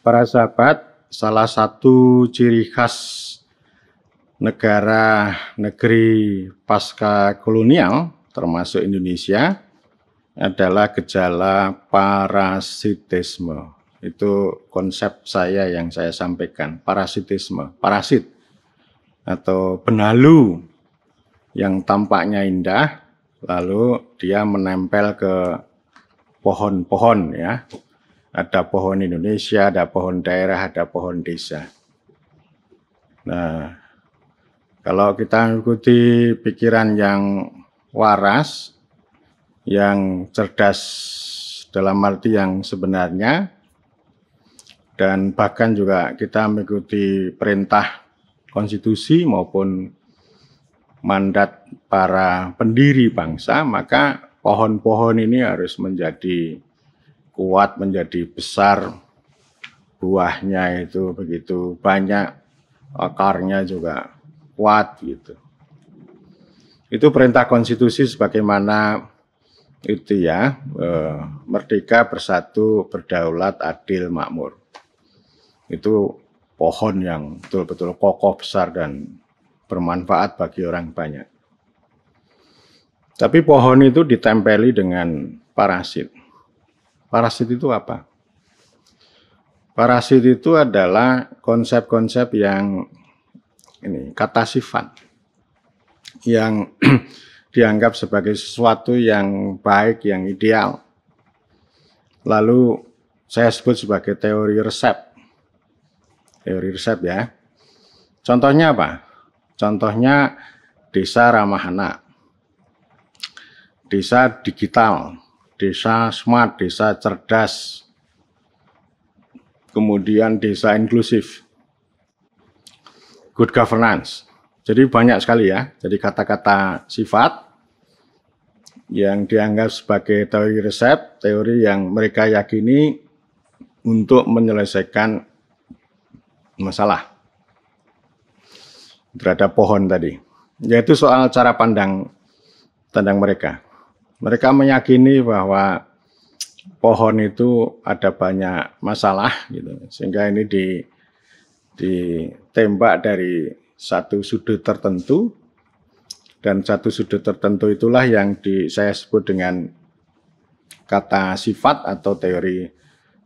Para sahabat, salah satu ciri khas negeri pasca kolonial, termasuk Indonesia, adalah gejala parasitisme. Itu konsep saya yang saya sampaikan, parasitisme, parasit atau benalu yang tampaknya indah, lalu dia menempel ke pohon-pohon ya. Ada pohon Indonesia, ada pohon daerah, ada pohon desa. Nah, kalau kita mengikuti pikiran yang waras, yang cerdas dalam arti yang sebenarnya, dan bahkan juga kita mengikuti perintah konstitusi maupun mandat para pendiri bangsa, maka pohon-pohon ini harus menjadi kuat, menjadi besar, buahnya itu begitu banyak, akarnya juga kuat gitu. Itu perintah konstitusi sebagaimana itu ya, merdeka, bersatu, berdaulat, adil, makmur. Itu pohon yang betul-betul kokoh, besar, dan bermanfaat bagi orang banyak. Tapi pohon itu ditempeli dengan parasit. Parasit itu apa? Parasit itu adalah konsep-konsep yang kata sifat yang dianggap sebagai sesuatu yang baik, yang ideal. Lalu saya sebut sebagai teori resep. Teori resep ya. Contohnya apa? Contohnya desa ramah anak, desa digital, desa smart, desa cerdas, kemudian desa inklusif, good governance. Jadi banyak sekali ya, jadi kata-kata sifat yang dianggap sebagai teori resep, teori yang mereka yakini untuk menyelesaikan masalah terhadap pohon tadi. Yaitu soal cara pandang mereka. Mereka meyakini bahwa pohon itu ada banyak masalah gitu, sehingga ini ditembak dari satu sudut tertentu, dan satu sudut tertentu itulah yang saya sebut dengan kata sifat atau teori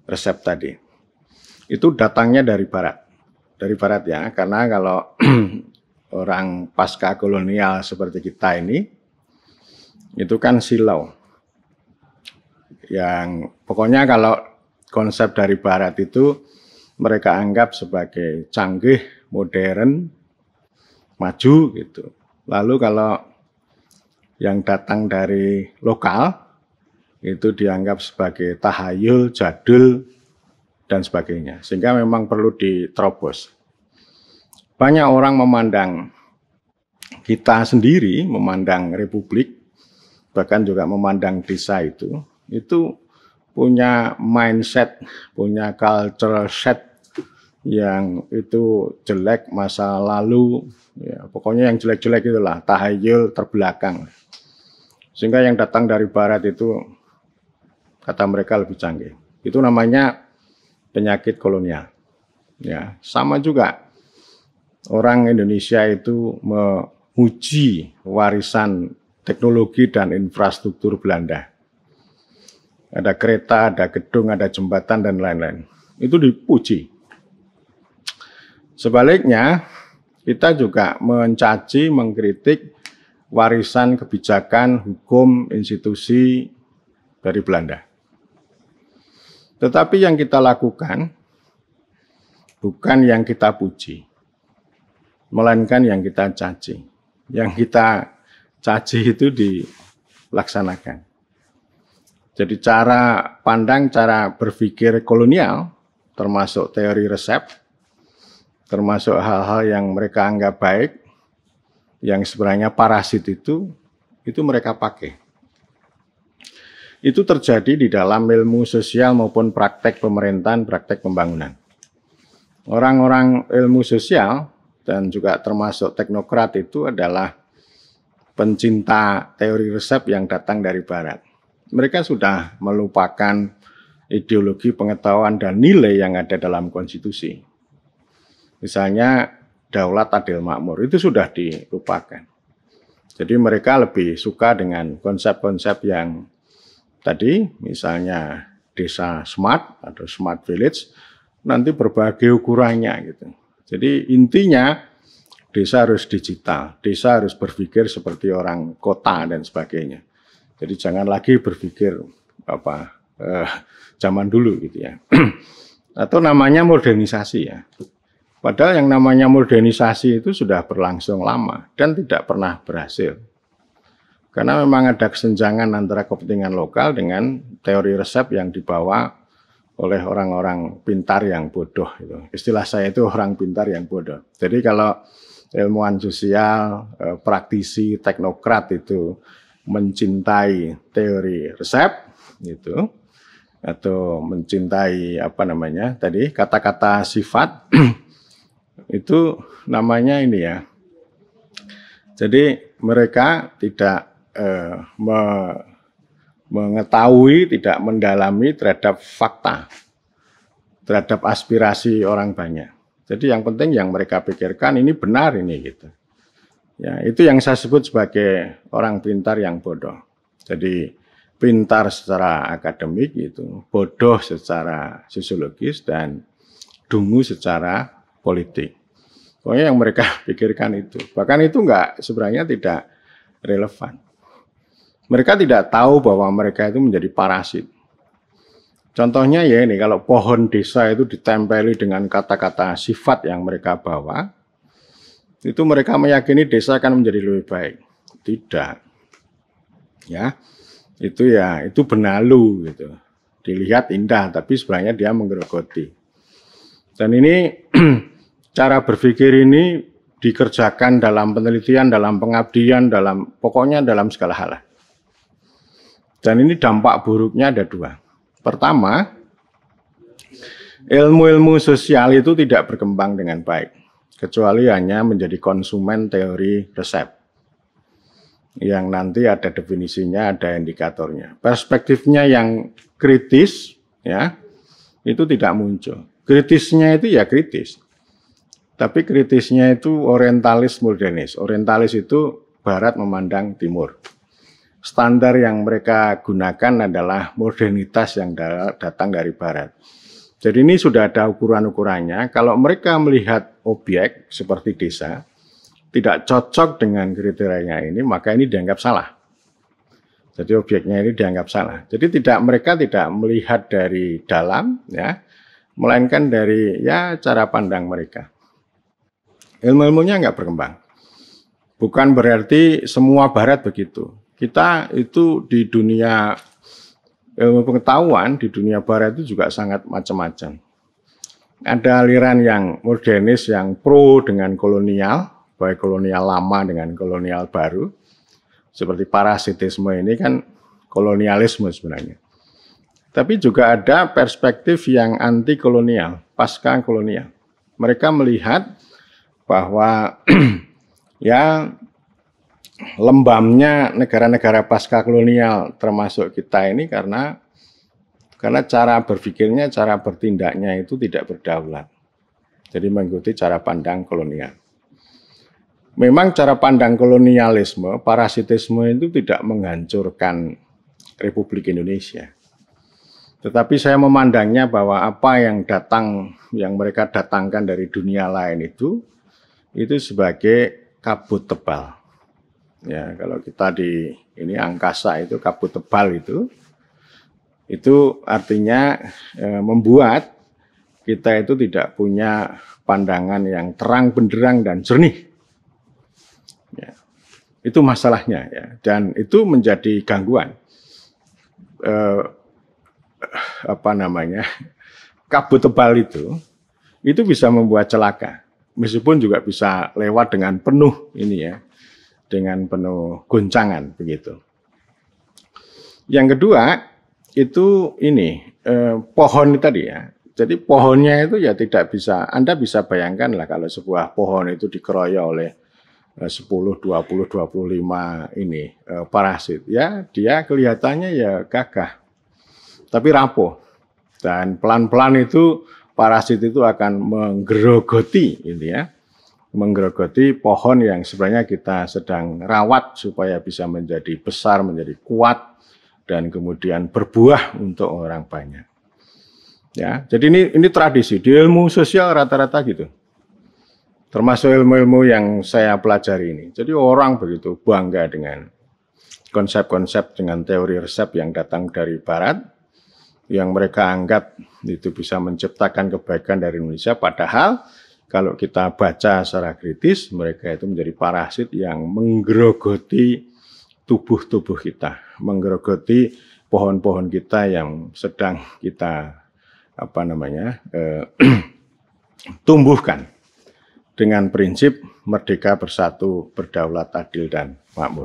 resep tadi. Itu datangnya dari barat ya, karena kalau orang pasca kolonial seperti kita ini, itu kan silau. Yang pokoknya kalau konsep dari barat itu mereka anggap sebagai canggih, modern, maju gitu. Lalu kalau yang datang dari lokal itu dianggap sebagai tahayul, jadul, dan sebagainya. Sehingga memang perlu diterobos. Banyak orang memandang kita sendiri, memandang republik, bahkan juga memandang desa itu punya mindset, punya cultural set yang itu jelek, masa lalu, ya, pokoknya yang jelek-jelek itulah, tahayul terbelakang. Sehingga yang datang dari barat itu, kata mereka lebih canggih. Itu namanya penyakit kolonial. Ya, sama juga orang Indonesia itu memuji warisan teknologi dan infrastruktur Belanda. Ada kereta, ada gedung, ada jembatan, dan lain-lain. Itu dipuji. Sebaliknya, kita juga mencaci, mengkritik warisan kebijakan, hukum, institusi dari Belanda. Tetapi yang kita lakukan bukan yang kita puji, melainkan yang kita caci. Yang kita caci itu dilaksanakan. Jadi cara pandang, cara berpikir kolonial, termasuk teori resep, termasuk hal-hal yang mereka anggap baik, yang sebenarnya parasit itu mereka pakai. Itu terjadi di dalam ilmu sosial maupun praktek pemerintahan, praktek pembangunan. Orang-orang ilmu sosial dan juga termasuk teknokrat itu adalah pencinta teori resep yang datang dari barat. Mereka sudah melupakan ideologi, pengetahuan, dan nilai yang ada dalam konstitusi. Misalnya daulat adil makmur itu sudah dilupakan. Jadi mereka lebih suka dengan konsep-konsep yang tadi, misalnya desa smart atau smart village, nanti berbagai ukurannya gitu. Jadi intinya desa harus digital, desa harus berpikir seperti orang kota dan sebagainya. Jadi jangan lagi berpikir zaman dulu gitu ya. Atau namanya modernisasi ya. Padahal yang namanya modernisasi itu sudah berlangsung lama dan tidak pernah berhasil. Karena memang ada kesenjangan antara kepentingan lokal dengan teori resep yang dibawa oleh orang-orang pintar yang bodoh. Istilah saya itu orang pintar yang bodoh. Jadi kalau ilmuwan sosial, praktisi, teknokrat itu mencintai teori resep, gitu, atau mencintai tadi kata-kata sifat, itu namanya ini ya. Jadi mereka tidak mengetahui, tidak mendalami terhadap fakta, terhadap aspirasi orang banyak. Jadi yang penting yang mereka pikirkan ini benar ini gitu. Ya, itu yang saya sebut sebagai orang pintar yang bodoh. Jadi pintar secara akademik itu, bodoh secara sosiologis dan dungu secara politik. Pokoknya yang mereka pikirkan itu. Bahkan itu sebenarnya tidak relevan. Mereka tidak tahu bahwa mereka itu menjadi parasit. Contohnya ya ini, kalau pohon desa itu ditempeli dengan kata-kata sifat yang mereka bawa, itu mereka meyakini desa akan menjadi lebih baik. Tidak. Ya, itu benalu gitu. Dilihat indah, tapi sebenarnya dia menggerogoti. Dan ini cara berpikir ini dikerjakan dalam penelitian, dalam pengabdian, pokoknya dalam segala hal. Dan ini dampak buruknya ada dua. Pertama, ilmu-ilmu sosial itu tidak berkembang dengan baik, kecuali hanya menjadi konsumen teori resep. Yang nanti ada definisinya, ada indikatornya. Perspektifnya yang kritis, ya, itu tidak muncul. Kritisnya itu ya kritis. Tapi kritisnya itu orientalis modernis. Orientalis itu barat memandang timur. Standar yang mereka gunakan adalah modernitas yang datang dari barat. Jadi ini sudah ada ukuran-ukurannya. Kalau mereka melihat objek seperti desa, tidak cocok dengan kriterianya ini, maka ini dianggap salah. Jadi objeknya ini dianggap salah. Jadi mereka tidak melihat dari dalam, ya, melainkan dari ya cara pandang mereka. Ilmu-ilmunya nggak berkembang. Bukan berarti semua barat begitu. Kita itu di dunia ilmu pengetahuan, di dunia barat itu juga sangat macam-macam. Ada aliran yang modernis, yang pro dengan kolonial, baik kolonial lama dengan kolonial baru. Seperti parasitisme ini kan kolonialisme sebenarnya. Tapi juga ada perspektif yang anti kolonial, pasca kolonial. Mereka melihat bahwa ya lembamnya negara-negara pasca kolonial termasuk kita ini karena cara berpikirnya, cara bertindaknya itu tidak berdaulat. Jadi mengikuti cara pandang kolonial. Memang cara pandang kolonialisme, parasitisme itu tidak menghancurkan Republik Indonesia. Tetapi saya memandangnya bahwa apa yang mereka datangkan dari dunia lain itu sebagai kabut tebal. Ya, kalau kita di angkasa itu kabut tebal itu artinya membuat kita itu tidak punya pandangan yang terang benderang dan jernih. Ya, itu masalahnya ya, dan itu menjadi gangguan. Kabut tebal itu bisa membuat celaka, meskipun juga bisa lewat dengan penuh dengan penuh goncangan begitu. Yang kedua itu pohon tadi ya. Jadi pohonnya itu ya tidak bisa, Anda bisa bayangkan lah kalau sebuah pohon itu dikeroyok oleh 10, 20, 25 parasit ya, dia kelihatannya ya gagah tapi rapuh. Dan pelan-pelan itu parasit itu akan menggerogoti, gitu ya, menggerogoti pohon yang sebenarnya kita sedang rawat supaya bisa menjadi besar, menjadi kuat, dan kemudian berbuah untuk orang banyak. Ya, jadi ini tradisi di ilmu sosial rata-rata gitu. Termasuk ilmu-ilmu yang saya pelajari ini. Jadi orang begitu bangga dengan konsep-konsep, dengan teori resep yang datang dari Barat, yang mereka anggap itu bisa menciptakan kebaikan dari Indonesia, padahal kalau kita baca secara kritis, mereka itu menjadi parasit yang menggerogoti tubuh-tubuh kita, menggerogoti pohon-pohon kita yang sedang kita tumbuhkan dengan prinsip merdeka, bersatu, berdaulat, adil, dan makmur.